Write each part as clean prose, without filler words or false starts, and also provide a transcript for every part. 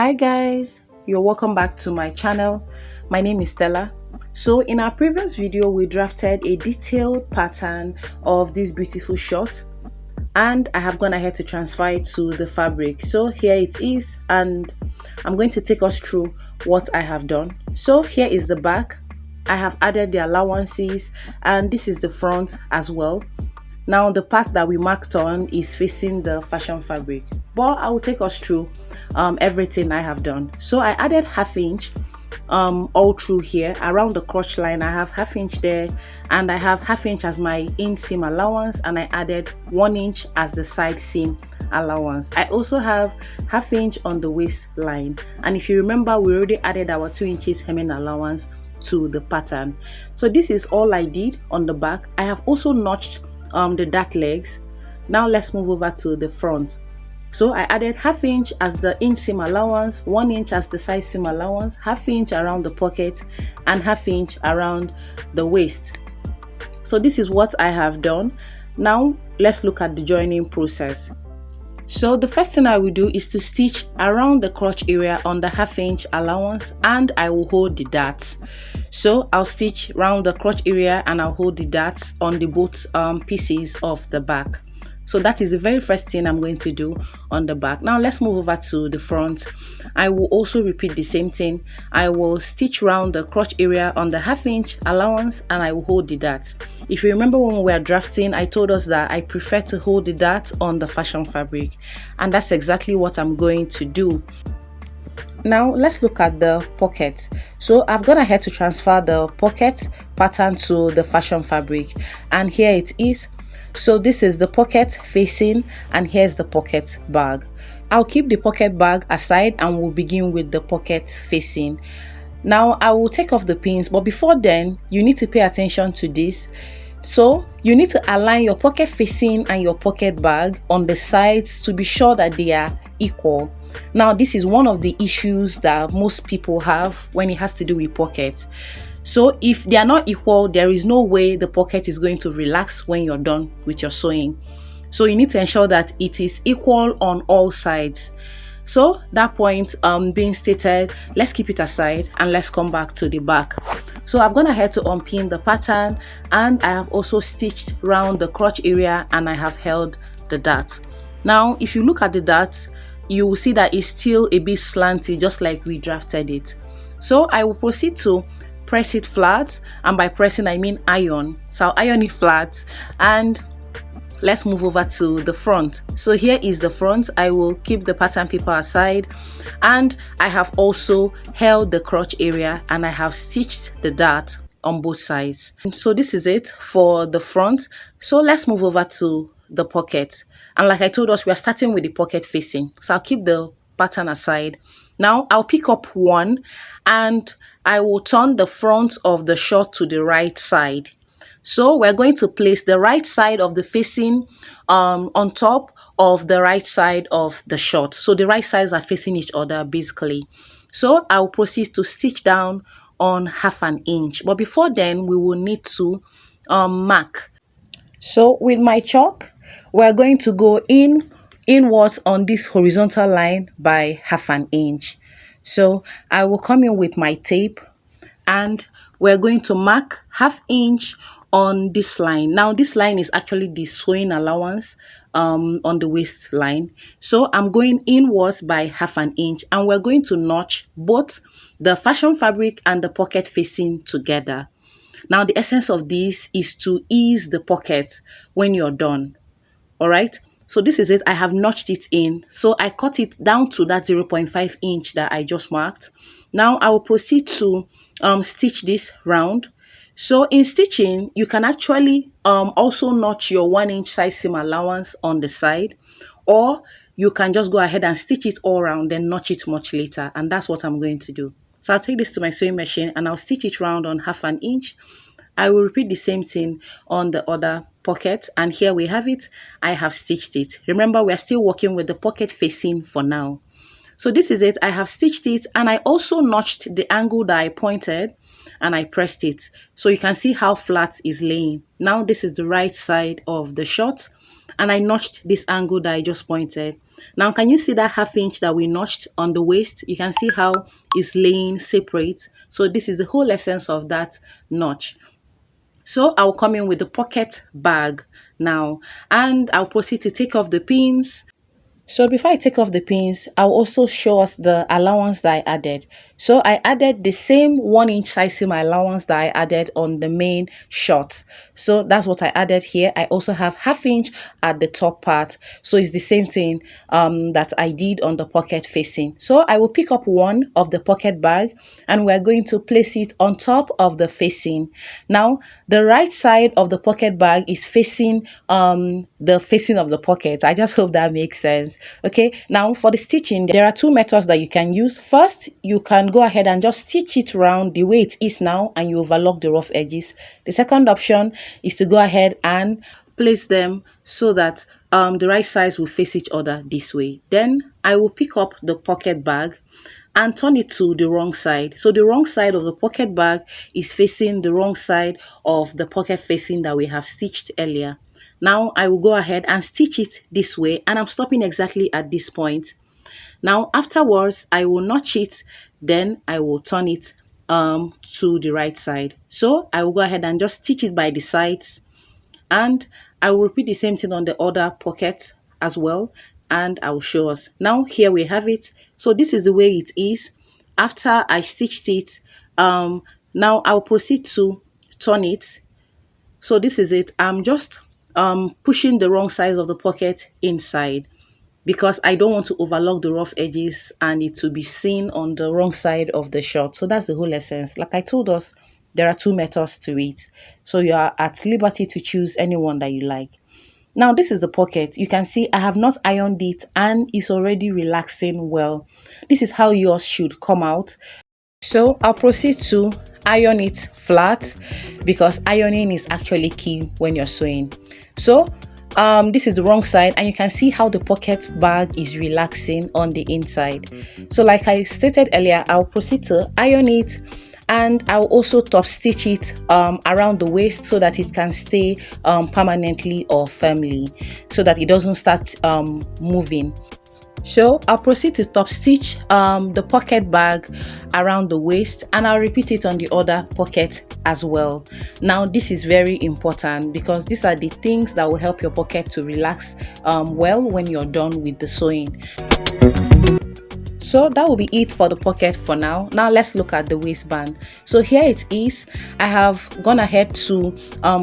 Hi guys, you're welcome back to my channel. My name is Stella. So in our previous video we drafted a detailed pattern of this beautiful short and I have gone ahead to transfer it to the fabric. So here it is and I'm going to take us through what I have done. So here is the back. I have added the allowances and this is the front as well. Now the part that we marked on is facing the fashion fabric, but I will take us through everything I have done. So I added ½ inch all through here around the crotch line. I have ½ inch there and I have ½ inch as my inseam allowance, and I added 1 inch as the side seam allowance. I also have ½ inch on the waistline, and if you remember, we already added our 2 inches hemming allowance to the pattern. So this is all I did on the back. I have also notched the dart legs. Now let's move over to the front. So I added ½ inch as the inseam allowance, 1 inch as the side seam allowance, ½ inch around the pocket, and ½ inch around the waist. So this is what I have done. Now let's look at the joining process. So the first thing I will do is to stitch around the crotch area on the ½ inch allowance, and I will hold the darts. So I'll stitch around the crotch area and I'll hold the darts on the both pieces of the back. So that is the very first thing I'm going to do on the back. Now let's move over to the front. I will also repeat the same thing. I will stitch around the crotch area on the ½ inch allowance and I will hold the darts. If you remember when we were drafting, I told us that I prefer to hold the darts on the fashion fabric, and that's exactly what I'm going to do. Now let's look at the pocket. So I've gone ahead to transfer the pocket pattern to the fashion fabric, and here it is. So this is the pocket facing and here's the pocket bag. I'll keep the pocket bag aside and we'll begin with the pocket facing. Now I will take off the pins, but before then you need to pay attention to this. So you need to align your pocket facing and your pocket bag on the sides to be sure that they are equal. Now this is one of the issues that most people have when it has to do with pockets. So if they are not equal, there is no way the pocket is going to relax when you're done with your sewing. So you need to ensure that it is equal on all sides. So that point being stated, let's keep it aside and let's come back to the back. So I've gone ahead to unpin the pattern and I have also stitched around the crotch area and I have held the dart. Now if you look at the dart, you will see that it's still a bit slanty, just like we drafted it. So I will proceed to press it flat, and by pressing I mean iron. So I'll iron it flat and let's move over to the front. So here is the front. I will keep the pattern paper aside and I have also held the crotch area and I have stitched the dart on both sides. So this is it for the front. So let's move over to the pocket, and like I told us, we are starting with the pocket facing. So I'll keep the pattern aside. Now I'll pick up one and I will turn the front of the short to the right side. So we're going to place the right side of the facing on top of the right side of the short. So the right sides are facing each other basically. So I'll proceed to stitch down on ½ inch. But before then, we will need to mark. So with my chalk, we're going to go inwards on this horizontal line by ½ inch. So I will come in with my tape and we're going to mark ½ inch on this line. Now this line is actually the sewing allowance on the waistline. So I'm going inwards by ½ inch and we're going to notch both the fashion fabric and the pocket facing together. Now the essence of this is to ease the pocket when you're done. All right. So this is it. I have notched it in. So I cut it down to that 0.5 inch that I just marked. Now I will proceed to stitch this round. So in stitching, you can actually also notch your 1 inch side seam allowance on the side, or you can just go ahead and stitch it all around, then notch it much later. And that's what I'm going to do. So I'll take this to my sewing machine and I'll stitch it round on ½ inch. I will repeat the same thing on the other pocket, and here we have it. I have stitched it. Remember, we are still working with the pocket facing for now. So this is it. I have stitched it and I also notched the angle that I pointed and I pressed it. So you can see how flat is laying. Now this is the right side of the short and I notched this angle that I just pointed Now, can you see that half inch that we notched on the waist? You can see how it's laying separate. So this is the whole essence of that notch. So I'll come in with the pocket bag now, and I'll proceed to take off the pins. So before I take off the pins, I'll also show us the allowance that I added. So I added the same 1 inch side seam allowance that I added on the main short. So that's what I added here. I also have half inch at the top part. So it's the same thing that I did on the pocket facing. So I will pick up one of the pocket bag and we're going to place it on top of the facing. Now, the right side of the pocket bag is facing the facing of the pocket. I just hope that makes sense. Okay, now for the stitching, there are two methods that you can use. First, you can go ahead and just stitch it around the way it is now and you overlock the rough edges. The second option is to go ahead and place them so that the right sides will face each other this way. Then I will pick up the pocket bag and turn it to the wrong side. So the wrong side of the pocket bag is facing the wrong side of the pocket facing that we have stitched earlier. Now I will go ahead and stitch it this way, and I'm stopping exactly at this point. Now afterwards, I will notch it, then I will turn it to the right side. So I will go ahead and just stitch it by the sides, and I will repeat the same thing on the other pocket as well, and I will show us. Now here we have it. So this is the way it is after I stitched it. Now I'll proceed to turn it. So this is it. I'm just pushing the wrong size of the pocket inside because I don't want to overlock the rough edges and it to be seen on the wrong side of the short. So that's the whole essence. Like I told us, there are two methods to it. So you are at liberty to choose any one that you like. Now this is the pocket. You can see I have not ironed it and it's already relaxing well. This is how yours should come out. So I'll proceed to iron it flat because ironing is actually key when you're sewing. So this is the wrong side and you can see how the pocket bag is relaxing on the inside. So like I stated earlier, I'll proceed to iron it and I'll also top stitch it around the waist so that it can stay permanently or firmly so that it doesn't start moving. So I'll proceed to top stitch the pocket bag around the waist and I'll repeat it on the other pocket as well. Now this is very important because these are the things that will help your pocket to relax well when you're done with the sewing. So that will be it for the pocket for now. Now let's look at the waistband. So here it is. I have gone ahead to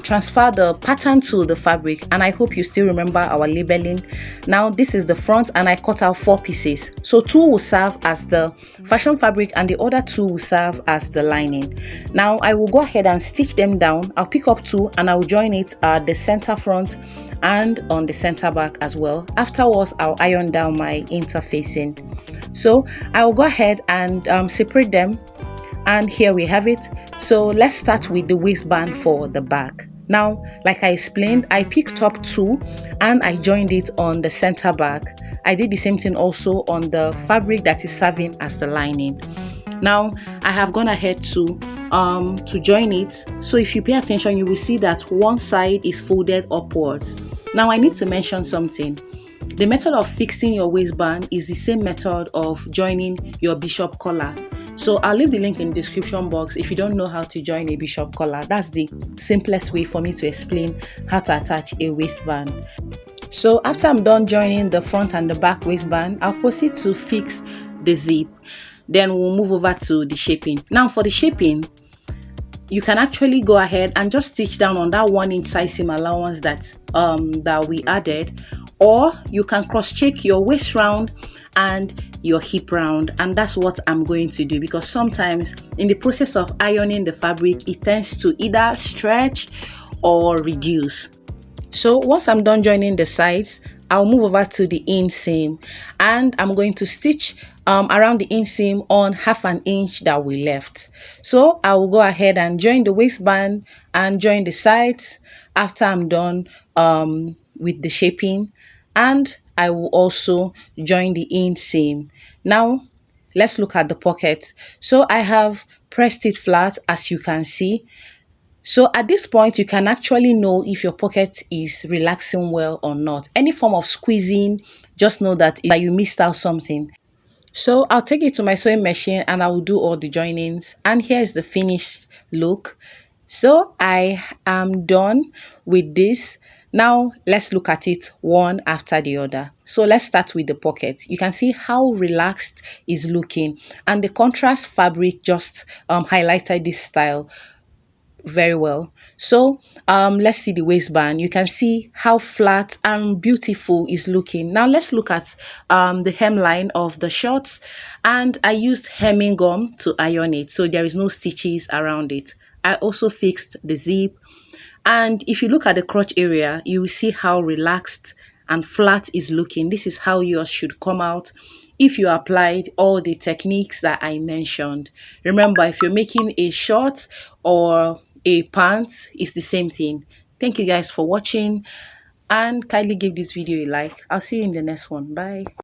transfer the pattern to the fabric and I hope you still remember our labeling. Now this is the front and I cut out 4 pieces. So 2 will serve as the fashion fabric and the other 2 will serve as the lining. Now I will go ahead and stitch them down. I'll pick up 2 and I'll join it at the center front and on the center back as well. Afterwards, I'll iron down my interfacing. So I will go ahead and separate them, and here we have it. So let's start with the waistband for the back. Now, like I explained, I picked up 2 and I joined it on the center back. I did the same thing also on the fabric that is serving as the lining. Now I have gone ahead to join it. So if you pay attention, you will see that one side is folded upwards. Now I need to mention something. The method of fixing your waistband is the same method of joining your bishop collar. So I'll leave the link in the description box if you don't know how to join a bishop collar. That's the simplest way for me to explain how to attach a waistband. So after I'm done joining the front and the back waistband, I'll proceed to fix the zip. Then we'll move over to the shaping. Now for the shaping, you can actually go ahead and just stitch down on that 1 inch side seam allowance that we added, or you can cross check your waist round and your hip round, and that's what I'm going to do because sometimes in the process of ironing the fabric it tends to either stretch or reduce. So once I'm done joining the sides, I'll move over to the inseam and I'm going to stitch around the inseam on 1/2 inch that we left. So I will go ahead and join the waistband and join the sides after I'm done with the shaping, and I will also join the inseam. Now let's look at the pocket. So I have pressed it flat, as you can see. So at this point, you can actually know if your pocket is relaxing well or not. Any form of squeezing just know that you missed out something. So I'll take it to my sewing machine and I will do all the joinings. And here's the finished look. So I am done with this. Now let's look at it one after the other. So let's start with the pocket. You can see how relaxed it's looking, and the contrast fabric just highlighted this style very well. So let's see the waistband. You can see how flat and beautiful it's looking. Now let's look at the hemline of the shorts, and I used hemming gum to iron it so there is no stitches around it. I also fixed the zip, and if you look at the crotch area, you will see how relaxed and flat is looking. This is how yours should come out if you applied all the techniques that I mentioned. Remember, if you're making a short or a pant, it's the same thing. Thank you guys for watching, and kindly give this video a like. I'll see you in the next one. Bye.